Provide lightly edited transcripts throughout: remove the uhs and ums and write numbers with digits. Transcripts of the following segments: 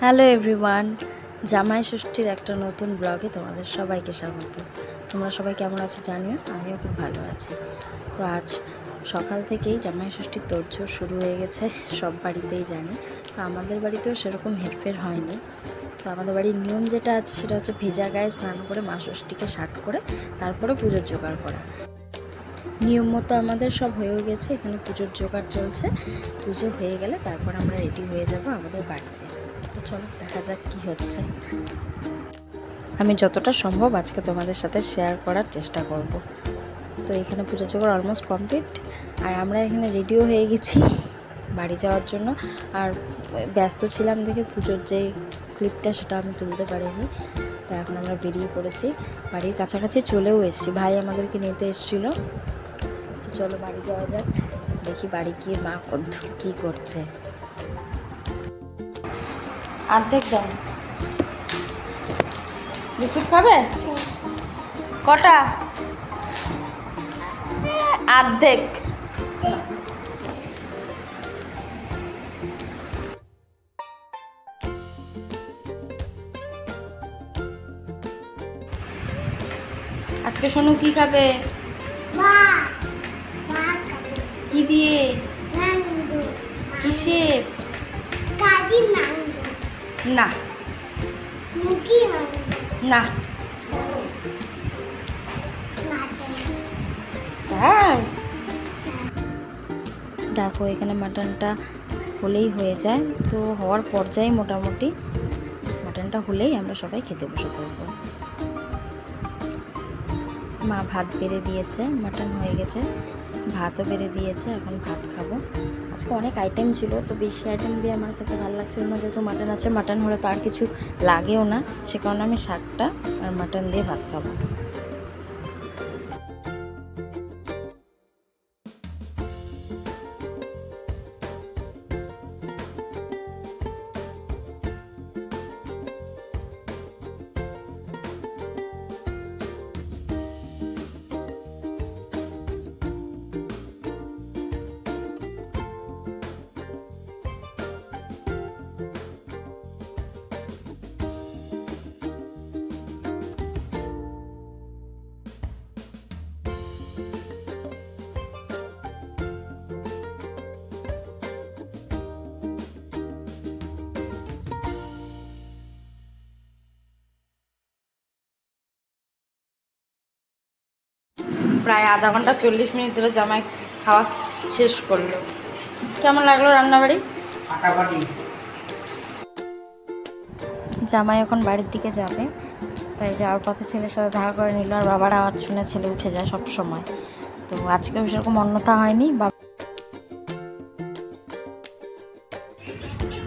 Hello everyone, জামাই ষষ্ঠীর একটা নতুন ব্লগে তোমাদের সবাইকে স্বাগত। তোমরা সবাই কেমন আছো জানিও, আমিও খুব ভালো আছি। তো আজ সকাল থেকেই জামাই ষষ্ঠীর তোড়জোড় শুরু হয়ে গেছে, সব বাড়িতেই জানি। তো আমাদের বাড়িতেও সেরকম হেরফের হয়নি। তো আমাদের বাড়ির নিয়ম যেটা আছে সেটা হচ্ছে ভেজা গায়ে স্নান করে মা ষষ্ঠীকে ষাট করে তারপরে পুজোর জোগাড় করা। নিয়ম মতো আমাদের সব হয়েও গেছে, এখানে পুজোর জোগাড় চলছে। পুজো হয়ে গেলে তারপর আমরা রেডি হয়ে যাব আমাদের বাড়িতে। তো চলো দেখা যাক কী হচ্ছে। আমি যতটা সম্ভব আজকে তোমাদের সাথে শেয়ার করার চেষ্টা করব। তো এখানে পুজোর জোগাড় অলমোস্ট কমপ্লিট, আর আমরা এখানে রেডিও হয়ে গেছি বাড়ি যাওয়ার জন্য। আর ব্যস্ত ছিলাম দেখে পুজোর যে ক্লিপটা সেটা আমি তুলতে পারিনি। তো এখন আমরা বেরিয়ে পড়েছি, বাড়ির কাছাকাছি চলেও এসেছি, ভাই আমাদেরকে নিতে এসেছিলো। তো চলো বাড়ি যাওয়া যাক, দেখি বাড়ি গিয়ে মা কী করছে। অর্ধেক দাও, বিস্কুট খাবে কটা? অর্ধেক। আজকে শোনো কি খাবে? কি দিয়ে? কিসের? না না, তাই দেখো এখানে মাটনটা হলেই হয়ে যায়, তো হওয়ার পর্যায়ে মোটামুটি মাটনটা হলেই আমরা সবাই খেতে বসে পড়বো। মা ভাত বেড়ে দিয়েছে, মাটন হয়ে গেছে, ভাতও বেড়ে দিয়েছে, এখন ভাত খাবো। আজকে অনেক আইটেম ছিল, তো বেশি আইটেম দিয়ে আমার খেতে ভালো লাগছিল না, যেহেতু মাটন আছে, মাটন হলে তো আর কিছু লাগেও না, সে কারণে আমি শাকটা আর মাটন দিয়ে ভাত খাবো। প্রায় আধা ঘন্টা 40 মিনিট ধরে জামাই খাওয়া শেষ করলো। কেমন লাগলো রান্নাবাড়ি? জামাই এখন বাড়ির দিকে যাবে, তাই যাওয়ার পথে ছেলের সাথে দেখা করে নিল, আর বাবার আওয়াজ শুনে ছেলে উঠে যায় সব সময়। তো আজকেও সেরকম অন্যথা হয়নি।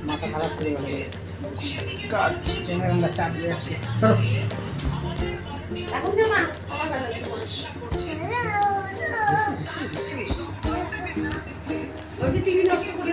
মাথা খারাপ করে টিভি নষ্ট করে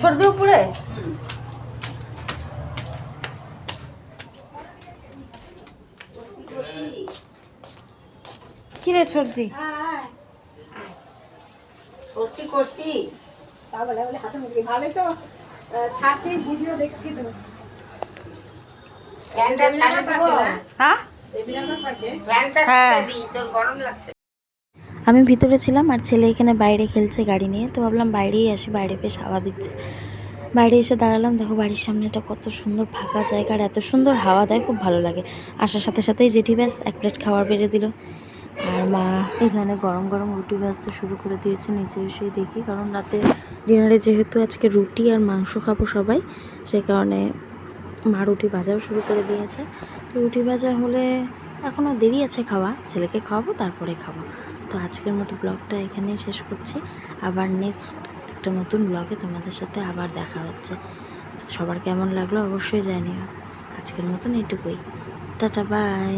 সর্দি উপরে কি রে সর্দি? সর্দি করছিস? বলে হাতে মুখে ভালোই তো ছাড়ছে, ভিডিও দেখছি তো। প্যান্টটা ছাড়ে দেবো? হ্যাঁ প্যান্টটা ছাড়ে দিই, তোর গরম লাগছে। আমি ভিতরে ছিলাম আর ছেলে এখানে বাইরে খেলছে গাড়ি নিয়ে, তো ভাবলাম বাইরেই আসি, বাইরে বেশ হাওয়া দিচ্ছে। বাইরে এসে দাঁড়ালাম, দেখো বাড়ির সামনেটা কত সুন্দর ফাঁকা জায়গা আর এত সুন্দর হাওয়া দেয়, খুব ভালো লাগে। আসার সাথে সাথেই জেঠি ব্যাস 1 প্লেট খাবার বেড়ে দিল। আর মা এখানে গরম গরম রুটি ভাজতে শুরু করে দিয়েছে, নিচে এসেই দেখি, কারণ রাতে ডিনারে যেহেতু আজকে রুটি আর মাংস খাবো সবাই, সেই কারণে মা রুটি ভাজাও শুরু করে দিয়েছে। তো রুটি ভাজা হলে এখনও দেরি আছে খাওয়া, ছেলেকে খাওয়াবো তারপরে খাবো। তো আজকের মতো ব্লগটা এখানেই শেষ করছি। আবার নেক্সট একটা নতুন ব্লগে তোমাদের সাথে আবার দেখা হচ্ছে। সবার কেমন লাগলো অবশ্যই জানিও। আজকের মতন এটুকুই, টাটা বাই।